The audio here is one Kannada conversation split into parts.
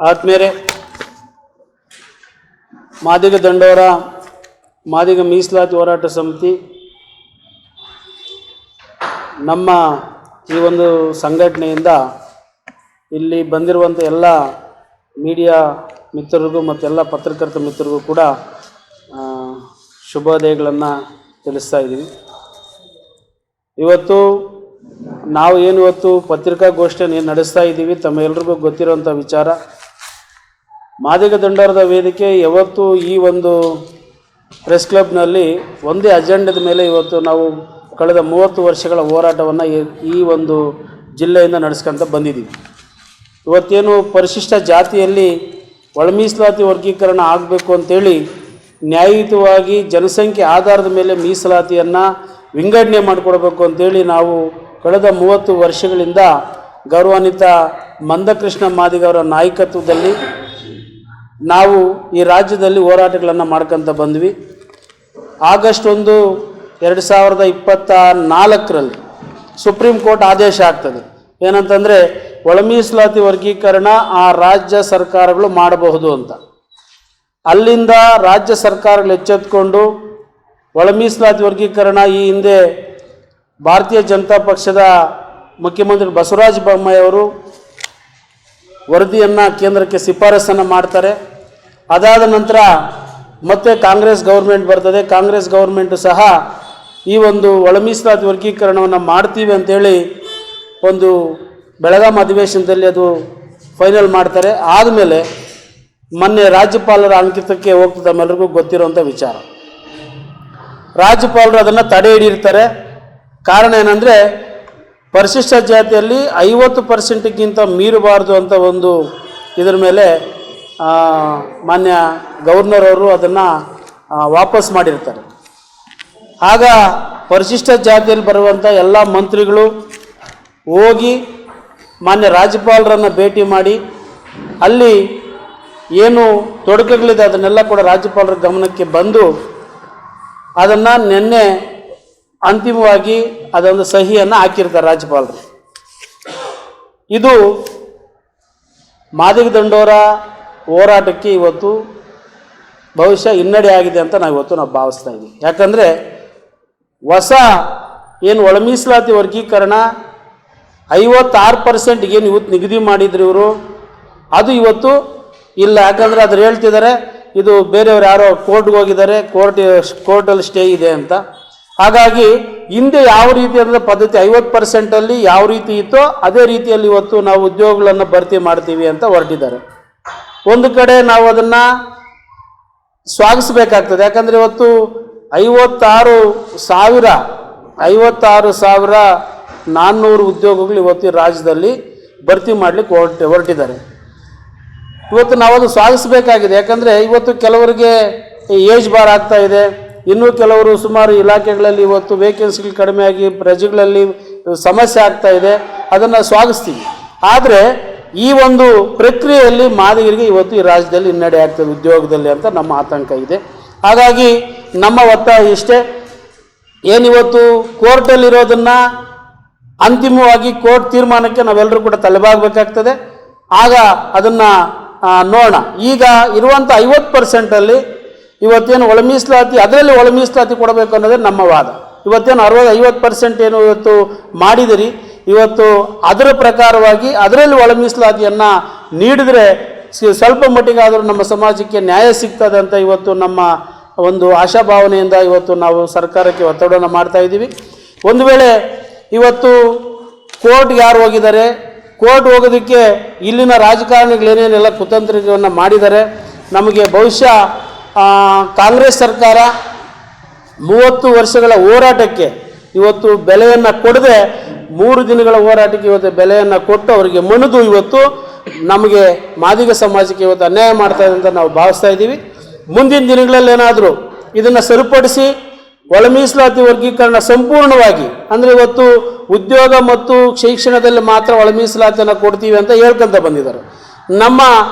ಆದ್ಮೇಲೆ ಮಾದಿಗ ದಂಡೋರ ಮಾದಿಗ ಮೀಸಲಾತಿ ಹೋರಾಟ ಸಮಿತಿ ನಮ್ಮ ಈ ಒಂದು ಸಂಘಟನೆಯಿಂದ ಇಲ್ಲಿ ಬಂದಿರುವಂಥ ಎಲ್ಲ ಮೀಡಿಯಾ ಮಿತ್ರರಿಗೂ ಮತ್ತು ಎಲ್ಲ ಪತ್ರಕರ್ತ ಮಿತ್ರರಿಗೂ ಕೂಡ ಶುಭೋದಯಗಳನ್ನು ತಿಳಿಸ್ತಾ ಇದ್ದೀವಿ. ಇವತ್ತು ನಾವು ಇವತ್ತು ಪತ್ರಿಕಾಗೋಷ್ಠಿಯನ್ನು ಏನು ನಡೆಸ್ತಾ ಇದ್ದೀವಿ, ತಮ್ಮೆಲ್ಲರಿಗೂ ಗೊತ್ತಿರುವಂಥ ವಿಚಾರ. ಮಾದಿಗ ದಂಡೋರದ ವೇದಿಕೆ ಯಾವತ್ತು ಈ ಒಂದು ಪ್ರೆಸ್ ಕ್ಲಬ್ನಲ್ಲಿ ಒಂದೇ ಅಜೆಂಡದ ಮೇಲೆ ಇವತ್ತು ನಾವು ಕಳೆದ 30 ವರ್ಷಗಳ ಹೋರಾಟವನ್ನು ಈ ಒಂದು ಜಿಲ್ಲೆಯಿಂದ ನಡೆಸ್ಕೊಂತ ಬಂದಿದ್ದೀವಿ. ಇವತ್ತೇನು ಪರಿಶಿಷ್ಟ ಜಾತಿಯಲ್ಲಿ ಒಳ ಮೀಸಲಾತಿ ವರ್ಗೀಕರಣ ಆಗಬೇಕು ಅಂತೇಳಿ ನ್ಯಾಯಯುತವಾಗಿ ಜನಸಂಖ್ಯೆ ಆಧಾರದ ಮೇಲೆ ಮೀಸಲಾತಿಯನ್ನು ವಿಂಗಡಣೆ ಮಾಡಿಕೊಡ್ಬೇಕು ಅಂತೇಳಿ ನಾವು ಕಳೆದ 30 ವರ್ಷಗಳಿಂದ ಗೌರವಾನ್ವಿತ ಮಂದಕೃಷ್ಣ ಮಾದಿಗ ಅವರ ನಾಯಕತ್ವದಲ್ಲಿ ನಾವು ಈ ರಾಜ್ಯದಲ್ಲಿ ಹೋರಾಟಗಳನ್ನು ಮಾಡ್ಕೊತ ಬಂದ್ವಿ. ಆಗಸ್ಟ್ 1, 2024ರಲ್ಲಿ ಸುಪ್ರೀಂ ಕೋರ್ಟ್ ಆದೇಶ ಆಗ್ತದೆ ಏನಂತಂದರೆ ಒಳ ಮೀಸಲಾತಿ ವರ್ಗೀಕರಣ ಆ ರಾಜ್ಯ ಸರ್ಕಾರಗಳು ಮಾಡಬಹುದು ಅಂತ. ಅಲ್ಲಿಂದ ರಾಜ್ಯ ಸರ್ಕಾರಗಳು ಎಚ್ಚೆತ್ತುಕೊಂಡು ಒಳ ಮೀಸಲಾತಿ ವರ್ಗೀಕರಣ ಈ ಹಿಂದೆ ಭಾರತೀಯ ಜನತಾ ಪಕ್ಷದ ಮುಖ್ಯಮಂತ್ರಿ ಬಸವರಾಜ ಬೊಮ್ಮಾಯಿ ಅವರು ವರದಿಯನ್ನು ಕೇಂದ್ರಕ್ಕೆ ಶಿಫಾರಸನ್ನು ಮಾಡ್ತಾರೆ. ಅದಾದ ನಂತರ ಮತ್ತೆ ಕಾಂಗ್ರೆಸ್ ಗೌರ್ಮೆಂಟ್ ಬರ್ತದೆ. ಕಾಂಗ್ರೆಸ್ ಗೌರ್ಮೆಂಟು ಸಹ ಈ ಒಂದು ಒಳ ಮೀಸಲಾತಿ ವರ್ಗೀಕರಣವನ್ನು ಮಾಡ್ತೀವಿ ಅಂತೇಳಿ ಒಂದು ಬೆಳಗಾಂ ಅಧಿವೇಶನದಲ್ಲಿ ಅದು ಫೈನಲ್ ಮಾಡ್ತಾರೆ. ಆದಮೇಲೆ ಮೊನ್ನೆ ರಾಜ್ಯಪಾಲರ ಅಂಕಿತಕ್ಕೆ ಹೋಗ್ತದೆ, ನಮ್ಮೆಲ್ಲರಿಗೂ ಗೊತ್ತಿರುವಂಥ ವಿಚಾರ. ರಾಜ್ಯಪಾಲರು ಅದನ್ನು ತಡೆ ಹಿಡಿಯಿರ್ತಾರೆ. ಕಾರಣ ಏನಂದರೆ ಪರಿಶಿಷ್ಟ ಜಾತಿಯಲ್ಲಿ 50%ಗಿಂತ ಮೀರಬಾರ್ದು ಅಂತ ಒಂದು ಇದರ ಮೇಲೆ ಮಾನ್ಯ ಗವರ್ನರ್ ಅವರು ಅದನ್ನು ವಾಪಸ್ ಮಾಡಿರ್ತಾರೆ. ಆಗ ಪರಿಶಿಷ್ಟ ಜಾತಿಯಲ್ಲಿ ಬರುವಂಥ ಎಲ್ಲ ಮಂತ್ರಿಗಳು ಹೋಗಿ ಮಾನ್ಯ ರಾಜ್ಯಪಾಲರನ್ನು ಭೇಟಿ ಮಾಡಿ ಅಲ್ಲಿ ಏನು ತೊಡಕುಗಳಿದೆ ಅದನ್ನೆಲ್ಲ ಕೂಡ ರಾಜ್ಯಪಾಲರ ಗಮನಕ್ಕೆ ಬಂದು ಅದನ್ನು ನಿನ್ನೆ ಅಂತಿಮವಾಗಿ ಅದೊಂದು ಸಹಿಯನ್ನು ಹಾಕಿರ್ತಾರೆ ರಾಜ್ಯಪಾಲರು. ಇದು ಮಾದಿಗ ದಂಡೋರ ಹೋರಾಟಕ್ಕೆ ಇವತ್ತು ಬಹುಶಃ ಹಿನ್ನಡೆ ಆಗಿದೆ ಅಂತ ನಾವು ಭಾವಿಸ್ತಾ ಇದ್ದೀವಿ. ಯಾಕಂದರೆ ಹೊಸ ಏನು ಒಳ ಮೀಸಲಾತಿ ವರ್ಗೀಕರಣ 56% ಏನು ಇವತ್ತು ನಿಗದಿ ಮಾಡಿದ್ರು ಇವರು, ಅದು ಇವತ್ತು ಇಲ್ಲ. ಯಾಕಂದರೆ ಅದ್ರ ಹೇಳ್ತಿದ್ದಾರೆ ಇದು ಬೇರೆಯವ್ರು ಯಾರೋ ಕೋರ್ಟ್ಗೆ ಹೋಗಿದ್ದಾರೆ, ಕೋರ್ಟಲ್ಲಿ ಸ್ಟೇ ಇದೆ ಅಂತ. ಹಾಗಾಗಿ ಹಿಂದೆ ಯಾವ ರೀತಿ ಅಂದರೆ ಪದ್ಧತಿ 50%ಅಲ್ಲಿ ಯಾವ ರೀತಿ ಇತ್ತೋ ಅದೇ ರೀತಿಯಲ್ಲಿ ಇವತ್ತು ನಾವು ಉದ್ಯೋಗಗಳನ್ನು ಭರ್ತಿ ಮಾಡ್ತೀವಿ ಅಂತ ಹೊರಟಿದ್ದಾರೆ. ಒಂದು ಕಡೆ ನಾವು ಅದನ್ನು ಸ್ವಾಗತಿಸಬೇಕಾಗ್ತದೆ. ಯಾಕಂದರೆ ಇವತ್ತು 56,400 ಉದ್ಯೋಗಗಳು ಇವತ್ತು ಈ ರಾಜ್ಯದಲ್ಲಿ ಭರ್ತಿ ಮಾಡಲಿಕ್ಕೆ ಹೊರಟಿದ್ದಾರೆ. ಇವತ್ತು ನಾವು ಅದು ಸ್ವಾಗತಿಸಬೇಕಾಗಿದೆ. ಯಾಕಂದರೆ ಇವತ್ತು ಕೆಲವರಿಗೆ ಏಜ್ ಬಾರ್ ಆಗ್ತಾ ಇದೆ, ಇನ್ನೂ ಕೆಲವರು ಸುಮಾರು ಇಲಾಖೆಗಳಲ್ಲಿ ಇವತ್ತು ವೇಕೆನ್ಸಿಗಳು ಕಡಿಮೆಯಾಗಿ ಪ್ರಜೆಗಳಲ್ಲಿ ಸಮಸ್ಯೆ ಆಗ್ತಾ ಇದೆ. ಅದನ್ನು ಸ್ವಾಗತಿಸ್ತೀವಿ. ಆದರೆ ಈ ಒಂದು ಪ್ರಕ್ರಿಯೆಯಲ್ಲಿ ಮಾದಿಗರಿಗೆ ಇವತ್ತು ಈ ರಾಜ್ಯದಲ್ಲಿ ಹಿನ್ನಡೆ ಆಗ್ತದೆ ಉದ್ಯೋಗದಲ್ಲಿ ಅಂತ ನಮ್ಮ ಆತಂಕ ಇದೆ. ಹಾಗಾಗಿ ನಮ್ಮ ಒತ್ತಾಯ ಇಷ್ಟೇ, ಏನಿವತ್ತು ಕೋರ್ಟಲ್ಲಿರೋದನ್ನು ಅಂತಿಮವಾಗಿ ಕೋರ್ಟ್ ತೀರ್ಮಾನಕ್ಕೆ ನಾವೆಲ್ಲರೂ ಕೂಡ ತಲೆಬಾಗಬೇಕಾಗ್ತದೆ. ಆಗ ಅದನ್ನು ನೋಡೋಣ. ಈಗ ಇರುವಂಥ 50%ಅಲ್ಲಿ ಇವತ್ತೇನು ಒಳ ಮೀಸಲಾತಿ, ಅದರಲ್ಲಿ ಒಳ ಮೀಸಲಾತಿ ಕೊಡಬೇಕು ಅನ್ನೋದೇ ನಮ್ಮ ವಾದ. ಇವತ್ತೇನು 50% ಏನು ಇವತ್ತು ಮಾಡಿದಿರಿ, ಇವತ್ತು ಅದರ ಪ್ರಕಾರವಾಗಿ ಅದರಲ್ಲಿ ಒಳ ಮೀಸಲಾತಿಯನ್ನು ನೀಡಿದರೆ ಸ್ವಲ್ಪ ಮಟ್ಟಿಗಾದರೂ ನಮ್ಮ ಸಮಾಜಕ್ಕೆ ನ್ಯಾಯ ಸಿಗ್ತದೆ ಅಂತ ಇವತ್ತು ನಮ್ಮ ಒಂದು ಆಶಾಭಾವನೆಯಿಂದ ಇವತ್ತು ನಾವು ಸರ್ಕಾರಕ್ಕೆ ಒತ್ತಡವನ್ನು ಮಾಡ್ತಾ ಇದ್ದೀವಿ. ಒಂದು ವೇಳೆ ಇವತ್ತು ಕೋರ್ಟ್ಗೆ ಯಾರು ಹೋಗಿದ್ದಾರೆ, ಕೋರ್ಟ್ ಹೋಗೋದಕ್ಕೆ ಇಲ್ಲಿನ ರಾಜಕಾರಣಿಗಳೇನೇನೆಲ್ಲ ಕುತಂತ್ರವನ್ನು ಮಾಡಿದ್ದಾರೆ. ನಮಗೆ ಬಹುಶಃ ಕಾಂಗ್ರೆಸ್ ಸರ್ಕಾರ 30 ವರ್ಷಗಳ ಹೋರಾಟಕ್ಕೆ ಇವತ್ತು ಬೆಲೆಯನ್ನು ಕೊಡದೆ 3 ದಿನಗಳ ಹೋರಾಟಕ್ಕೆ ಇವತ್ತು ಬೆಲೆಯನ್ನು ಕೊಟ್ಟು ಅವರಿಗೆ ಮಣಿದು ಇವತ್ತು ನಮಗೆ ಮಾದಿಗ ಸಮಾಜಕ್ಕೆ ಇವತ್ತು ಅನ್ಯಾಯ ಮಾಡ್ತಾ ಇದೆ ಅಂತ ನಾವು ಭಾವಿಸ್ತಾ ಇದ್ದೀವಿ. ಮುಂದಿನ ದಿನಗಳಲ್ಲಿ ಏನಾದರೂ ಇದನ್ನು ಸರಿಪಡಿಸಿ ಒಳ ಮೀಸಲಾತಿ ವರ್ಗೀಕರಣ ಸಂಪೂರ್ಣವಾಗಿ, ಅಂದರೆ ಇವತ್ತು ಉದ್ಯೋಗ ಮತ್ತು ಶಿಕ್ಷಣದಲ್ಲಿ ಮಾತ್ರ ಒಳ ಮೀಸಲಾತಿಯನ್ನು ಕೊಡ್ತೀವಿ ಅಂತ ಹೇಳ್ಕೊಂತ ಬಂದಿದ್ದಾರೆ. ನಮ್ಮ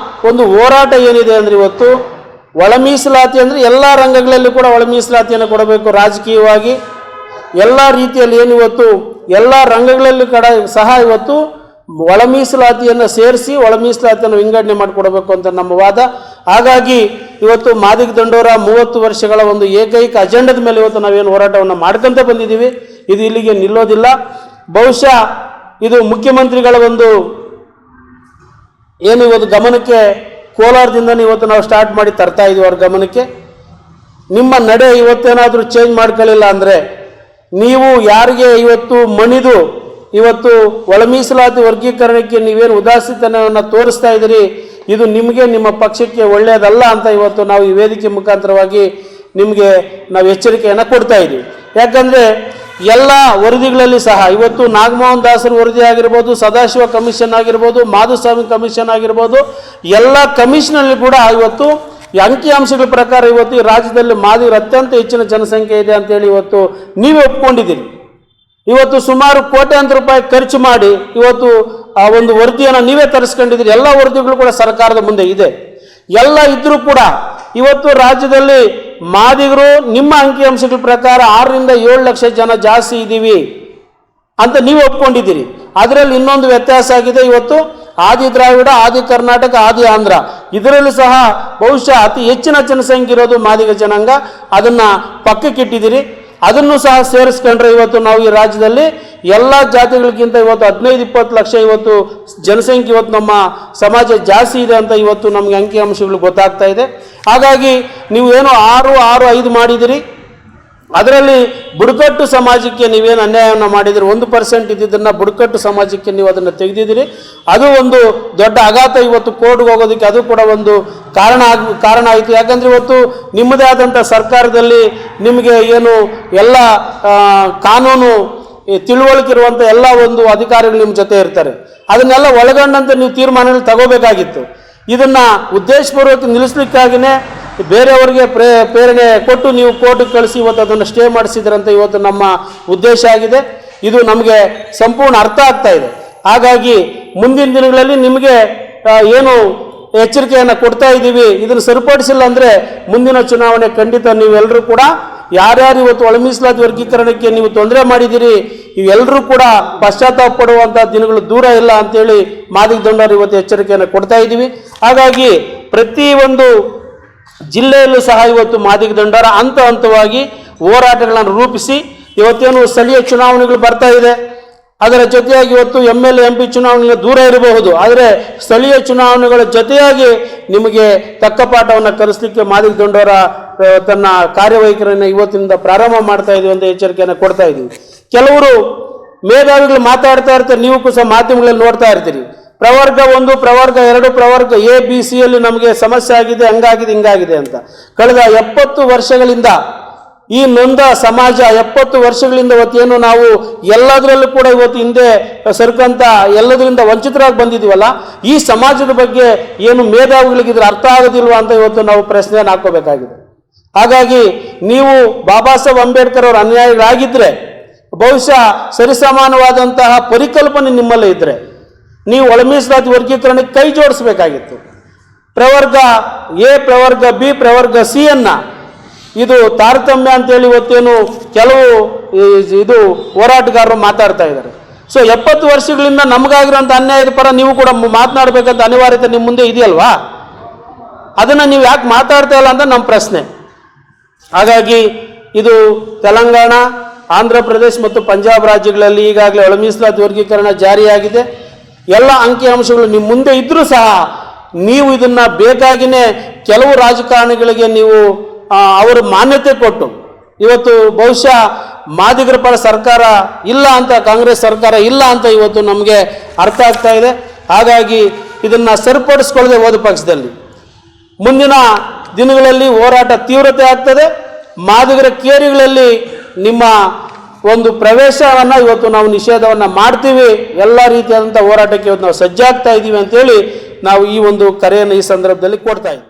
ಒಂದು ಹೋರಾಟ ಏನಿದೆ ಅಂದರೆ ಇವತ್ತು ಒಳ ಮೀಸಲಾತಿ ಅಂದರೆ ಎಲ್ಲ ರಂಗಗಳಲ್ಲಿ ಕೂಡ ಒಳ ಮೀಸಲಾತಿಯನ್ನು ಕೊಡಬೇಕು. ರಾಜಕೀಯವಾಗಿ ಎಲ್ಲ ರೀತಿಯಲ್ಲಿ ಏನಿವತ್ತು ಎಲ್ಲ ರಂಗಗಳಲ್ಲಿ ಸಹ ಇವತ್ತು ಒಳ ಮೀಸಲಾತಿಯನ್ನು ಸೇರಿಸಿ ಒಳ ಮೀಸಲಾತಿಯನ್ನು ವಿಂಗಡಣೆ ಮಾಡಿಕೊಡಬೇಕು ಅಂತ ನಮ್ಮ ವಾದ. ಹಾಗಾಗಿ ಇವತ್ತು ಮಾದಿಗ ದಂಡೋರ 30 ವರ್ಷಗಳ ಒಂದು ಏಕೈಕ ಅಜೆಂಡದ ಮೇಲೆ ಇವತ್ತು ನಾವೇನು ಹೋರಾಟವನ್ನು ಮಾಡ್ಕೊಂತ ಬಂದಿದ್ದೀವಿ. ಇದು ಇಲ್ಲಿಗೆ ನಿಲ್ಲೋದಿಲ್ಲ. ಬಹುಶಃ ಇದು ಮುಖ್ಯಮಂತ್ರಿಗಳ ಒಂದು ಏನು ಇವತ್ತು ಗಮನಕ್ಕೆ ಕೋಲಾರದಿಂದ ಇವತ್ತು ನಾವು ಸ್ಟಾರ್ಟ್ ಮಾಡಿ ತರ್ತಾ ಇದ್ದೀವಿ ಅವ್ರ ಗಮನಕ್ಕೆ. ನಿಮ್ಮ ನಡೆ ಇವತ್ತೇನಾದರೂ ಚೇಂಜ್ ಮಾಡ್ಕೊಳ್ಳಿಲ್ಲ ಅಂದರೆ ನೀವು ಯಾರಿಗೆ ಇವತ್ತು ಮಣಿದು ಇವತ್ತು ಒಳ ಮೀಸಲಾತಿ ವರ್ಗೀಕರಣಕ್ಕೆ ನೀವೇನು ಉದಾಸೀನತೆಯನ್ನು ತೋರಿಸ್ತಾ ಇದ್ದೀರಿ, ಇದು ನಿಮಗೆ ನಿಮ್ಮ ಪಕ್ಷಕ್ಕೆ ಒಳ್ಳೆಯದಲ್ಲ ಅಂತ ಇವತ್ತು ನಾವು ಈ ವೇದಿಕೆ ಮುಖಾಂತರವಾಗಿ ನಿಮಗೆ ನಾವು ಎಚ್ಚರಿಕೆಯನ್ನು ಕೊಡ್ತಾ ಇದ್ದೀವಿ. ಯಾಕಂದರೆ ಎಲ್ಲ ವರದಿಗಳಲ್ಲಿ ಸಹ ಇವತ್ತು ನಾಗಮೋಹನ್ ದಾಸರ ವರದಿ ಆಗಿರ್ಬೋದು, ಸದಾಶಿವ ಕಮಿಷನ್ ಆಗಿರ್ಬೋದು, ಮಾಧುಸ್ವಾಮಿ ಕಮಿಷನ್ ಆಗಿರ್ಬೋದು, ಎಲ್ಲ ಕಮಿಷನಲ್ಲಿ ಕೂಡ ಇವತ್ತು ಈ ಅಂಕಿಅಂಶಗಳ ಪ್ರಕಾರ ಇವತ್ತು ಈ ರಾಜ್ಯದಲ್ಲಿ ಮಾದಿಗರು ಅತ್ಯಂತ ಹೆಚ್ಚಿನ ಜನಸಂಖ್ಯೆ ಇದೆ ಅಂತೇಳಿ ಇವತ್ತು ನೀವೇ ಒಪ್ಕೊಂಡಿದ್ದೀರಿ. ಇವತ್ತು ಸುಮಾರು ಕೋಟ್ಯಾಂತರ ರೂಪಾಯಿ ಖರ್ಚು ಮಾಡಿ ಇವತ್ತು ಆ ಒಂದು ವರದಿಯನ್ನು ನೀವೇ ತರಿಸ್ಕೊಂಡಿದ್ದೀರಿ. ಎಲ್ಲ ವರದಿಗಳು ಕೂಡ ಸರ್ಕಾರದ ಮುಂದೆ ಇದೆ. ಎಲ್ಲ ಇದ್ರೂ ಕೂಡ ಇವತ್ತು ರಾಜ್ಯದಲ್ಲಿ ಮಾದಿಗರು ನಿಮ್ಮ ಅಂಕಿಅಂಶಗಳ ಪ್ರಕಾರ 6 ರಿಂದ 7 ಲಕ್ಷ ಜನ ಜಾಸ್ತಿ ಇದ್ದೀವಿ ಅಂತ ನೀವು ಒಪ್ಕೊಂಡಿದ್ದೀರಿ. ಅದರಲ್ಲಿ ಇನ್ನೊಂದು ವ್ಯತ್ಯಾಸ ಆಗಿದೆ. ಇವತ್ತು ಆದಿ ದ್ರಾವಿಡ, ಆದಿ ಕರ್ನಾಟಕ, ಆದಿ ಆಂಧ್ರ ಇದರಲ್ಲಿ ಸಹ ಬಹುಶಃ ಅತಿ ಹೆಚ್ಚಿನ ಜನಸಂಖ್ಯೆ ಇರೋದು ಮಾದಿಗ ಜನಾಂಗ. ಅದನ್ನು ಪಕ್ಕಕ್ಕಿಟ್ಟಿದ್ದೀರಿ. ಅದನ್ನು ಸಹ ಸೇರಿಸ್ಕೊಂಡ್ರೆ ಇವತ್ತು ನಾವು ಈ ರಾಜ್ಯದಲ್ಲಿ ಎಲ್ಲ ಜಾತಿಗಳಿಗಿಂತ ಇವತ್ತು 15-20 ಲಕ್ಷ ಇವತ್ತು ಜನಸಂಖ್ಯೆ ಇವತ್ತು ನಮ್ಮ ಸಮಾಜ ಜಾಸ್ತಿ ಇದೆ ಅಂತ ಇವತ್ತು ನಮಗೆ ಅಂಕಿಅಂಶಗಳು ಗೊತ್ತಾಗ್ತಾ ಇದೆ. ಹಾಗಾಗಿ ನೀವು ಏನು 6-5 ಮಾಡಿದಿರಿ. ಅದರಲ್ಲಿ ಬುಡಕಟ್ಟು ಸಮಾಜಕ್ಕೆ ನೀವೇನು ಅನ್ಯಾಯವನ್ನು ಮಾಡಿದಿರಿ, 1% ಇದ್ದಿದ್ದನ್ನು ಬುಡಕಟ್ಟು ಸಮಾಜಕ್ಕೆ ನೀವು ಅದನ್ನು ತೆಗೆದಿದ್ದೀರಿ. ಅದು ಒಂದು ದೊಡ್ಡ ಆಘಾತ. ಇವತ್ತು ಕೋರ್ಟ್ಗೆ ಹೋಗೋದಕ್ಕೆ ಅದು ಕೂಡ ಒಂದು ಕಾರಣ ಆಯಿತು. ಯಾಕಂದರೆ ಇವತ್ತು ನಿಮ್ಮದೇ ಆದಂಥ ಸರ್ಕಾರದಲ್ಲಿ ನಿಮಗೆ ಏನು ಎಲ್ಲ ಕಾನೂನು ತಿಳುವಳಿಕೆ ಇರುವಂಥ ಎಲ್ಲ ಒಂದು ಅಧಿಕಾರಿಗಳು ನಿಮ್ಮ ಜೊತೆ ಇರ್ತಾರೆ. ಅದನ್ನೆಲ್ಲ ಒಳಗೊಂಡಂತೆ ನೀವು ತೀರ್ಮಾನಗಳು ತಗೋಬೇಕಾಗಿತ್ತು. ಇದನ್ನು ಉದ್ದೇಶಪೂರ್ವಕ ನಿಲ್ಲಿಸಲಿಕ್ಕಾಗಿಯೇ ಬೇರೆಯವರಿಗೆ ಪ್ರೇರಣೆ ಕೊಟ್ಟು ನೀವು ಕೋರ್ಟ್ಗೆ ಕಳಿಸಿ ಇವತ್ತು ಅದನ್ನು ಸ್ಟೇ ಮಾಡಿಸಿದ್ರಂತ ಇವತ್ತು ನಮ್ಮ ಉದ್ದೇಶ ಆಗಿದೆ. ಇದು ನಮಗೆ ಸಂಪೂರ್ಣ ಅರ್ಥ ಆಗ್ತಾ ಇದೆ. ಹಾಗಾಗಿ ಮುಂದಿನ ದಿನಗಳಲ್ಲಿ ನಿಮಗೆ ಏನು ಎಚ್ಚರಿಕೆಯನ್ನು ಕೊಡ್ತಾ ಇದ್ದೀವಿ. ಇದನ್ನು ಸರಿಪಡಿಸಿಲ್ಲ ಅಂದರೆ ಮುಂದಿನ ಚುನಾವಣೆ ಖಂಡಿತ ನೀವೆಲ್ಲರೂ ಕೂಡ ಯಾರ್ಯಾರು ಇವತ್ತು ಒಳ ಮೀಸಲಾತಿ ವರ್ಗೀಕರಣಕ್ಕೆ ನೀವು ತೊಂದರೆ ಮಾಡಿದ್ದೀರಿ ಇವೆಲ್ಲರೂ ಕೂಡ ಪಶ್ಚಾತ್ತಾಪ ಪಡುವಂಥ ದಿನಗಳು ದೂರ ಇಲ್ಲ ಅಂತೇಳಿ ಮಾದಿಗ ದಂಡೋರು ಇವತ್ತು ಎಚ್ಚರಿಕೆಯನ್ನು ಕೊಡ್ತಾ ಇದ್ದೀವಿ. ಹಾಗಾಗಿ ಪ್ರತಿಯೊಂದು ಜಿಲ್ಲೆಯಲ್ಲೂ ಸಹ ಇವತ್ತು ಮಾದಿಗ ದಂಡೋರ ಹಂತವಾಗಿ ಹೋರಾಟಗಳನ್ನು ರೂಪಿಸಿ ಇವತ್ತೇನು ಸ್ಥಳೀಯ ಚುನಾವಣೆಗಳು ಬರ್ತಾ ಇದೆ, ಅದರ ಜೊತೆಯಾಗಿ ಇವತ್ತು MLA MP ಚುನಾವಣೆಗಳ ದೂರ ಇರಬಹುದು, ಆದರೆ ಸ್ಥಳೀಯ ಚುನಾವಣೆಗಳ ಜೊತೆಯಾಗಿ ನಿಮಗೆ ತಕ್ಕ ಪಾಠವನ್ನು ಕಲಿಸಲಿಕ್ಕೆ ಮಾದಿಗ ದಂಡೋರ ತನ್ನ ಕಾರ್ಯವೈಖರಿಯನ್ನು ಇವತ್ತಿನಿಂದ ಪ್ರಾರಂಭ ಮಾಡ್ತಾ ಇದ್ದೀವಿ ಅಂತ ಎಚ್ಚರಿಕೆಯನ್ನು ಕೊಡ್ತಾ ಇದ್ದೀವಿ. ಕೆಲವರು ಮೇಧಾವಿಗಳು ಮಾತಾಡ್ತಾ ಇರ್ತಾರೆ, ನೀವು ಸಹ ಮಾಧ್ಯಮಗಳಲ್ಲಿ ನೋಡ್ತಾ ಇರ್ತೀರಿ. ಪ್ರವರ್ಗ 1, ಪ್ರವರ್ಗ 2, ಪ್ರವರ್ಗ ABC ಯಲ್ಲಿ ನಮಗೆ ಸಮಸ್ಯೆ ಆಗಿದೆ, ಹಂಗಾಗಿದೆ ಹಿಂಗಾಗಿದೆ ಅಂತ. ಕಳೆದ 70 ವರ್ಷಗಳಿಂದ ಈ ನೊಂದ ಸಮಾಜ 70 ವರ್ಷಗಳಿಂದ ಇವತ್ತೇನು ನಾವು ಎಲ್ಲದರಲ್ಲೂ ಕೂಡ ಇವತ್ತು ಹಿಂದೆ ಸರ್ಕಂತ ಎಲ್ಲದರಿಂದ ವಂಚಿತರಾಗಿ ಬಂದಿದ್ದೀವಲ್ಲ, ಈ ಸಮಾಜದ ಬಗ್ಗೆ ಏನು ಮೇಧಾವಿಗಳಿಗೆ ಇದ್ರ ಅರ್ಥ ಆಗೋದಿಲ್ವಾ ಅಂತ ಇವತ್ತು ನಾವು ಪ್ರಶ್ನೆಯನ್ನು ಹಾಕೋಬೇಕಾಗಿದೆ. ಹಾಗಾಗಿ ನೀವು ಬಾಬಾ ಸಾಹೇಬ್ ಅಂಬೇಡ್ಕರ್ ಅವರ ಅನ್ಯಾಯಿಗಳಾಗಿದ್ದರೆ ಬಹುಶಃ ಸರಿಸಮಾನವಾದಂತಹ ಪರಿಕಲ್ಪನೆ ನಿಮ್ಮಲ್ಲೇ ಇದ್ದರೆ ನೀವು ಒಳ ಮೀಸಲಾತಿ ವರ್ಗೀಕರಣಕ್ಕೆ ಕೈ ಜೋಡಿಸಬೇಕಾಗಿತ್ತು. ಪ್ರವರ್ಗ A, ಪ್ರವರ್ಗ B, ಪ್ರವರ್ಗ C ಅನ್ನು ಇದು ತಾರತಮ್ಯ ಅಂತೇಳಿ ಇವತ್ತೇನು ಕೆಲವು ಇದು ಹೋರಾಟಗಾರರು ಮಾತಾಡ್ತಾ ಇದ್ದಾರೆ. ಸೊ 70 ವರ್ಷಗಳಿಂದ ನಮಗಾಗಿರೋಂಥ ಅನ್ಯಾಯದ ಪರ ನೀವು ಕೂಡ ಮಾತನಾಡಬೇಕಂತ ಅನಿವಾರ್ಯತೆ ನಿಮ್ಮ ಮುಂದೆ ಇದೆಯಲ್ವಾ? ಅದನ್ನು ನೀವು ಯಾಕೆ ಮಾತಾಡ್ತಾ ಇಲ್ಲ ಅಂತ ನಮ್ಮ ಪ್ರಶ್ನೆ. ಹಾಗಾಗಿ ಇದು ತೆಲಂಗಾಣ, ಆಂಧ್ರ ಪ್ರದೇಶ ಮತ್ತು ಪಂಜಾಬ್ ರಾಜ್ಯಗಳಲ್ಲಿ ಈಗಾಗಲೇ ಒಳ ಮೀಸಲಾತಿ ವರ್ಗೀಕರಣ ಜಾರಿಯಾಗಿದೆ. ಎಲ್ಲ ಅಂಕಿಅಂಶಗಳು ನಿಮ್ಮ ಮುಂದೆ ಇದ್ದರೂ ಸಹ ನೀವು ಇದನ್ನು ಬೇಕಾಗಿಯೇ ಕೆಲವು ರಾಜಕಾರಣಿಗಳಿಗೆ ನೀವು ಅವರ ಮಾನ್ಯತೆ ಕೊಟ್ಟು ಇವತ್ತು ಬಹುಶಃ ಮಾದಿಗರ ಪರ ಸರ್ಕಾರ ಇಲ್ಲ ಅಂತ, ಕಾಂಗ್ರೆಸ್ ಸರ್ಕಾರ ಇಲ್ಲ ಅಂತ ಇವತ್ತು ನಮಗೆ ಅರ್ಥ ಆಗ್ತಾ ಇದೆ. ಹಾಗಾಗಿ ಇದನ್ನು ಸರಿಪಡಿಸ್ಕೊಳ್ಳದೆ ಹೋದ ಪಕ್ಷದಲ್ಲಿ ಮುಂದಿನ ದಿನಗಳಲ್ಲಿ ಹೋರಾಟ ತೀವ್ರತೆ ಆಗ್ತದೆ. ಮಾದಿಗರ ಕೇರಿಗಳಲ್ಲಿ ನಿಮ್ಮ ಒಂದು ಪ್ರವೇಶವನ್ನು ಇವತ್ತು ನಾವು ನಿಷೇಧವನ್ನು ಮಾಡ್ತೀವಿ. ಎಲ್ಲ ರೀತಿಯಾದಂಥ ಹೋರಾಟಕ್ಕೆ ಇವತ್ತು ನಾವು ಸಜ್ಜಾಗ್ತಾ ಇದ್ದೀವಿ ಅಂತೇಳಿ ನಾವು ಈ ಒಂದು ಕರೆಯನ್ನು ಈ ಸಂದರ್ಭದಲ್ಲಿ ಕೊಡ್ತಾ ಇದ್ದೀವಿ.